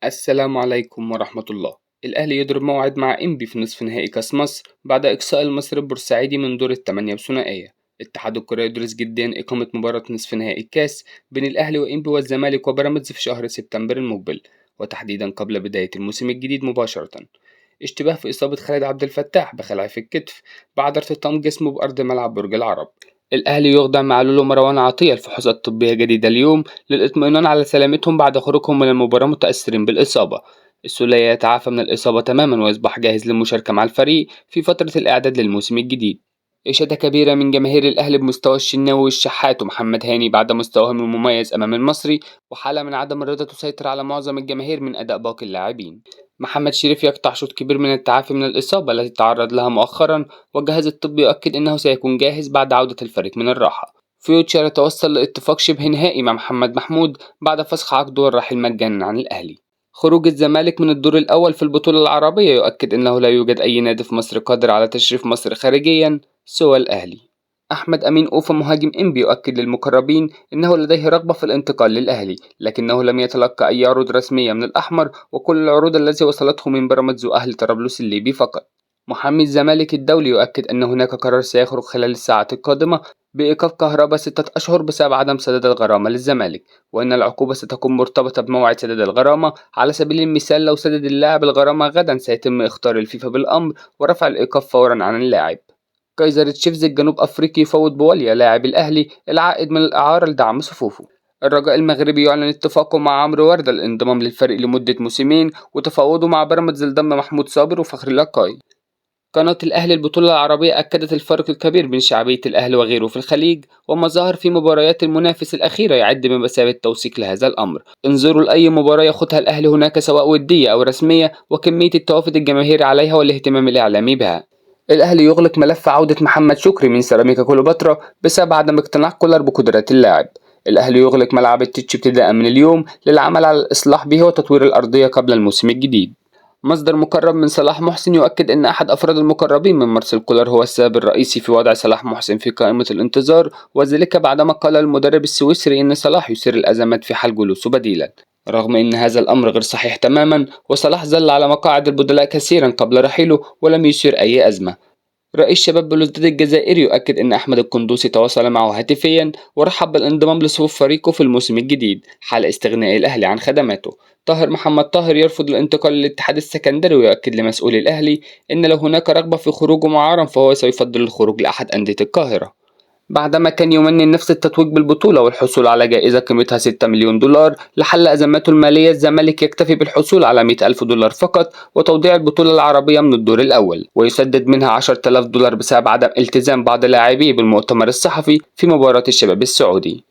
السلام عليكم ورحمة الله. الأهلي يضرب موعد مع إنبي في نصف نهائي كأس مصر بعد إقصاء المصري البورسعيدي من دور الثمانية بثنائية. اتحاد الكرة يدرس جديا إقامة مباراة نصف نهائي الكاس بين الأهلي وإنبي والزمالك وبيراميدز في شهر سبتمبر المقبل، وتحديدا قبل بداية الموسم الجديد مباشرة. اشتباه في إصابة خالد عبد الفتاح بخلع في الكتف بعد ارتطام جسمه بأرض ملعب برج العرب. الأهلي يخضع معلول ومروان عطية الفحوصات الطبية جديدة اليوم للإطمئنان على سلامتهم بعد خروجهم من المباراة متأثرين بالإصابة. السولية يتعافى من الإصابة تماما ويصبح جاهز للمشاركة مع الفريق في فترة الإعداد للموسم الجديد. إشادة كبيرة من جماهير الأهلي بمستوى الشناوي والشحات ومحمد هاني بعد مستواهم المميز أمام المصري، وحالة من عدم الرضا تسيطر على معظم الجماهير من أداء باقي اللاعبين. محمد شريف يقطع شوط كبير من التعافي من الإصابة التي تعرض لها مؤخرا، والجهاز الطبي يؤكد أنه سيكون جاهز بعد عودة الفريق من الراحة. فيوتشر يتوصل لاتفاق شبه نهائي مع محمد محمود بعد فسخ عقده والرحيل مجانا عن الأهلي. خروج الزمالك من الدور الأول في البطولة العربية يؤكد أنه لا يوجد أي نادي في مصر قادر على تشريف مصر خارجيا سوى الأهلي. أحمد أمين أوفا مهاجم إنبي يؤكد للمقربين أنه لديه رغبة في الانتقال للأهلي، لكنه لم يتلقى أي عروض رسمية من الأحمر، وكل العروض التي وصلته من بيراميدز وأهلي طرابلس الليبي فقط. محامي الزمالك الدولي يؤكد أن هناك قرار سيخرج خلال الساعات القادمة بإيقاف كهربا 6 أشهر بسبب عدم سداد الغرامة للزمالك، وأن العقوبة ستكون مرتبطة بموعد سداد الغرامة. على سبيل المثال لو سدد اللاعب الغرامة غدا سيتم إخطار الفيفا بالأمر ورفع الإيقاف فورا عن اللاعب. كايزر تشيفز الجنوب أفريقي يفوض بواليا لاعب الأهلي العائد من الإعارة لدعم صفوفه. الرجاء المغربي يعلن اتفاقه مع عمرو وردة للانضمام للفريق لمدة موسمين، وتفاوضه مع بيراميدز لضم محمود صابر وفخر لقاي. قناة الأهلي البطولة العربية أكدت الفرق الكبير بين شعبية الأهلي وغيره في الخليج وما ظهر في مباريات المنافس الأخيرة يعد بمثابة توثيق لهذا الأمر. انظروا لأي مباراة يخوضها الأهلي هناك سواء ودية أو رسمية وكمية التوافد الجماهيري عليها والاهتمام الإعلامي بها. الأهلي يغلق ملف عودة محمد شكري من سيراميكا كليوباترا بسبب عدم اقتناع كولر بقدرات اللاعب. الأهلي يغلق ملعب التتش ابتداء من اليوم للعمل على الإصلاح به وتطوير الأرضية قبل الموسم الجديد. مصدر مقرب من صلاح محسن يؤكد أن أحد أفراد المقربين من مارسيل كولر هو السبب الرئيسي في وضع صلاح محسن في قائمة الانتظار، وذلك بعدما قال المدرب السويسري أن صلاح يثير الأزمات في حال جلوسه بديلا، رغم أن هذا الأمر غير صحيح تماما، وصلاح ظل على مقاعد البدلاء كثيرا قبل رحيله ولم يثير أي أزمة. رئيس شباب بلوزداد الجزائري يؤكد أن أحمد القندوسي تواصل معه هاتفيا ورحب بالانضمام لصفوف فريقه في الموسم الجديد حال استغناء الأهلي عن خدماته. طاهر محمد طاهر يرفض الانتقال للاتحاد السكندري ويؤكد لمسؤولي الأهلي أن لو هناك رغبة في خروجه معارا فهو سيفضل الخروج لأحد أندية القاهرة. بعدما كان يمني نفس التتويج بالبطولة والحصول على جائزة قيمتها 6 مليون دولار لحل أزماته المالية، الزمالك يكتفي بالحصول على 100 ألف دولار فقط وتوضيع البطولة العربية من الدور الأول، ويسدد منها 10,000 دولار بسبب عدم التزام بعض لاعبيه بالمؤتمر الصحفي في مباراة الشباب السعودي.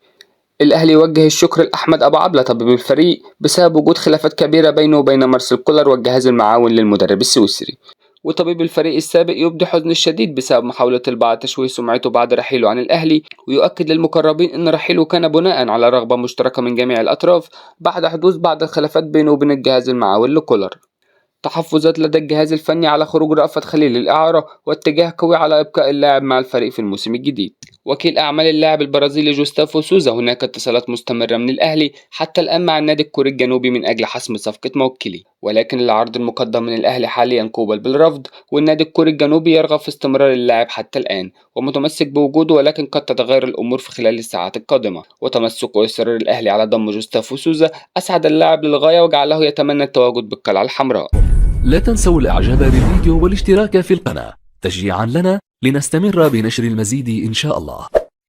الأهلي يوجه الشكر لأحمد أبو عبلة طبيب الفريق بسبب وجود خلافات كبيرة بينه وبين مارسيل كولر والجهاز المعاون للمدرب السويسري. وطبيب الفريق السابق يبدي حزن الشديد بسبب محاولة البعض تشويه سمعته بعد رحيله عن الأهلي، ويؤكد للمقربين أن رحيله كان بناء على رغبة مشتركة من جميع الأطراف بعد حدوث بعض الخلافات بينه وبين الجهاز المعاون لكولر. تحفظات لدى الجهاز الفني على خروج رأفت خليل للإعارة واتجاه قوي على إبقاء اللاعب مع الفريق في الموسم الجديد. وكيل أعمال اللاعب البرازيلي جوستافو سوزا هناك اتصالات مستمرة من الأهلي حتى الآن مع النادي الكوري الجنوبي من أجل حسم صفقة موكلي، ولكن العرض المقدم من الأهلي حاليا قوبل بالرفض، والنادي الكوري الجنوبي يرغب في استمرار اللاعب حتى الآن ومتمسك بوجوده، ولكن قد تتغير الأمور في خلال الساعات القادمة. وتمسك وإصرار الأهلي على ضم جوستافو سوزا أسعد اللاعب للغاية وجعله يتمنى التواجد بالقلعة الحمراء. لا تنسوا الإعجاب بالفيديو والاشتراك في القناة تشجيعا لنا لنستمر بنشر المزيد إن شاء الله.